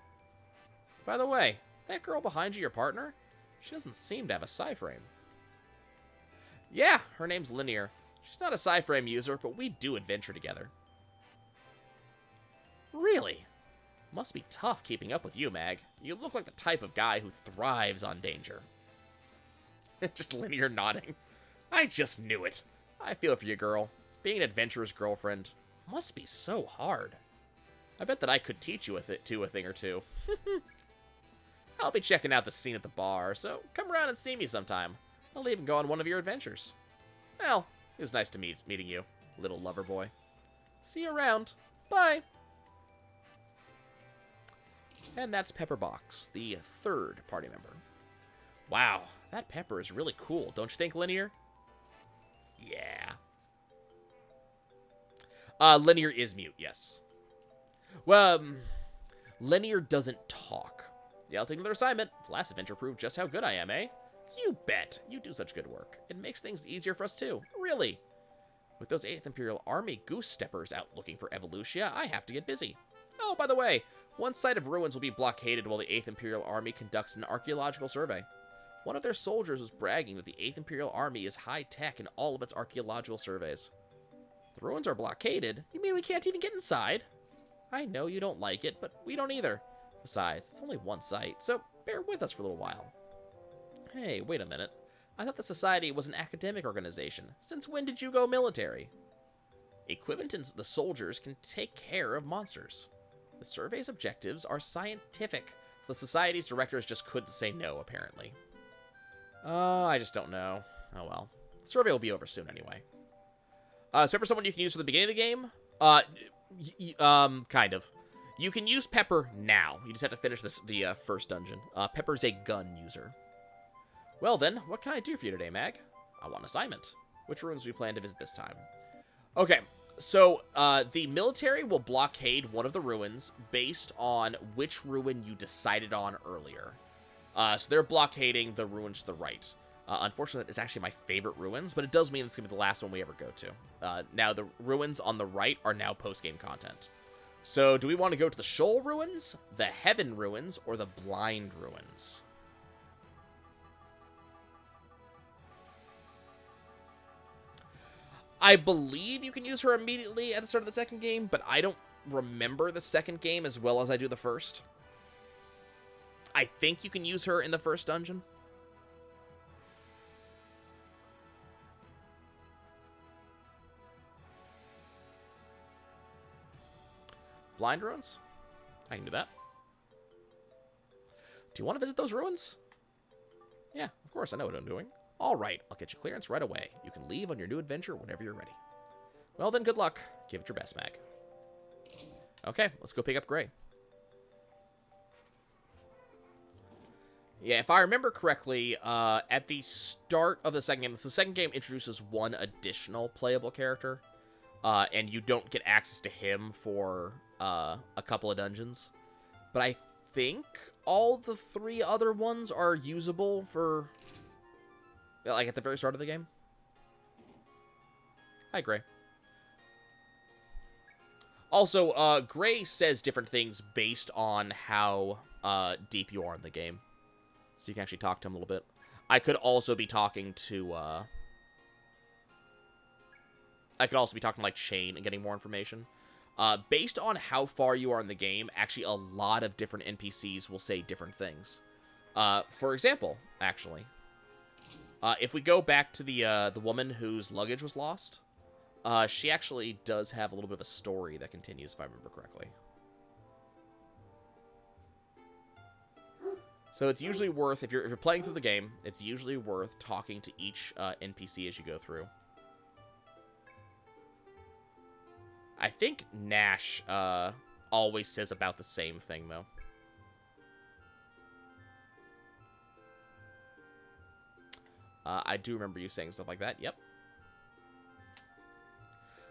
By the way, is that girl behind you your partner? She doesn't seem to have a cyframe. Yeah, her name's Linear. She's not a cyframe user, but we do adventure together. Really? Must be tough keeping up with you, Mag. You look like the type of guy who thrives on danger. Just Linear nodding. I just knew it. I feel for you, girl. Being an adventurer's girlfriend must be so hard. I bet that I could teach you a thing or two. I'll be checking out the scene at the bar, so come around and see me sometime. I'll even go on one of your adventures. Well, it was nice to meeting you, little lover boy. See you around. Bye. And that's Pepperbox, the third party member. Wow, that Pepper is really cool, don't you think, Linear? Yeah. Linear is mute, yes. Well, Linear doesn't talk. Yeah, I'll take another assignment. The last adventure proved just how good I am, eh? You bet. You do such good work. It makes things easier for us, too. Really. With those 8th Imperial Army goose-steppers out looking for Evolutia, I have to get busy. Oh, by the way, one site of ruins will be blockaded while the 8th Imperial Army conducts an archaeological survey. One of their soldiers was bragging that the 8th Imperial Army is high-tech in all of its archaeological surveys. The ruins are blockaded? You mean we can't even get inside? I know you don't like it, but we don't either. Besides, it's only one site, so bear with us for a little while. Hey, wait a minute. I thought the Society was an academic organization. Since when did you go military? Equipment and the soldiers can take care of monsters. The survey's objectives are scientific. So the Society's directors just couldn't say no, apparently. I just don't know. Oh well. The survey will be over soon anyway. Is Pepper someone you can use for the beginning of the game? Kind of. You can use Pepper now. You just have to finish the first dungeon. Pepper's a gun user. Well then, what can I do for you today, Mag? I want an assignment. Which ruins do we plan to visit this time? Okay, so the military will blockade one of the ruins based on which ruin you decided on earlier. So they're blockading the ruins to the right. Unfortunately, it's actually my favorite ruins, but it does mean it's going to be the last one we ever go to. Now, the ruins on the right are now post-game content. So, do we want to go to the Shoal ruins, the Heaven ruins, or the Blind ruins? I believe you can use her immediately at the start of the second game, but I don't remember the second game as well as I do the first. I think you can use her in the first dungeon. Blind ruins? I can do that. Do you want to visit those ruins? Yeah, of course, I know what I'm doing. All right, I'll get you clearance right away. You can leave on your new adventure whenever you're ready. Well then, good luck. Give it your best, Mag. Okay, let's go pick up Gray. Yeah, if I remember correctly, at the start of the second game, the second game introduces one additional playable character, and you don't get access to him for a couple of dungeons. But I think all the 3 other ones are usable for, like, at the very start of the game. Hi, Gray. Also, Gray says different things based on how deep you are in the game. So you can actually talk to him a little bit. I could also be talking to, like, Shane and getting more information. Based on how far you are in the game, actually a lot of different NPCs will say different things. For example, actually, if we go back to the woman whose luggage was lost, she actually does have a little bit of a story that continues, if I remember correctly. So it's usually worth, if you're playing through the game, it's usually worth talking to each NPC as you go through. I think Nash always says about the same thing, though. I do remember you saying stuff like that, yep.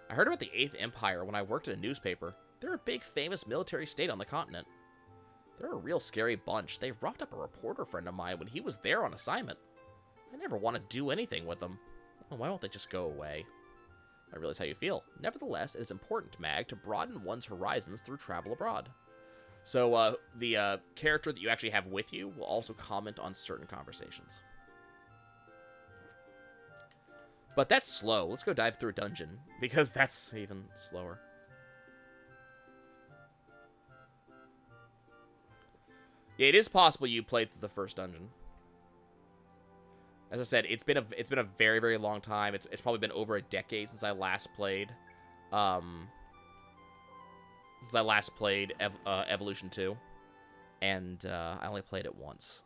I heard about the 8th Empire when I worked at a newspaper. They're a big, famous military state on the continent. They're a real scary bunch. They roughed up a reporter friend of mine when he was there on assignment. I never want to do anything with them. Oh, why won't they just go away? I realize how you feel. Nevertheless, it is important, Mag, to broaden one's horizons through travel abroad. So, the character that you actually have with you will also comment on certain conversations. But that's slow. Let's go dive through a dungeon, because that's even slower. Yeah, it is possible you played through the first dungeon. As I said, it's been a very, very long time. It's probably been over a decade since I last played, Evolution 2, and I only played it once.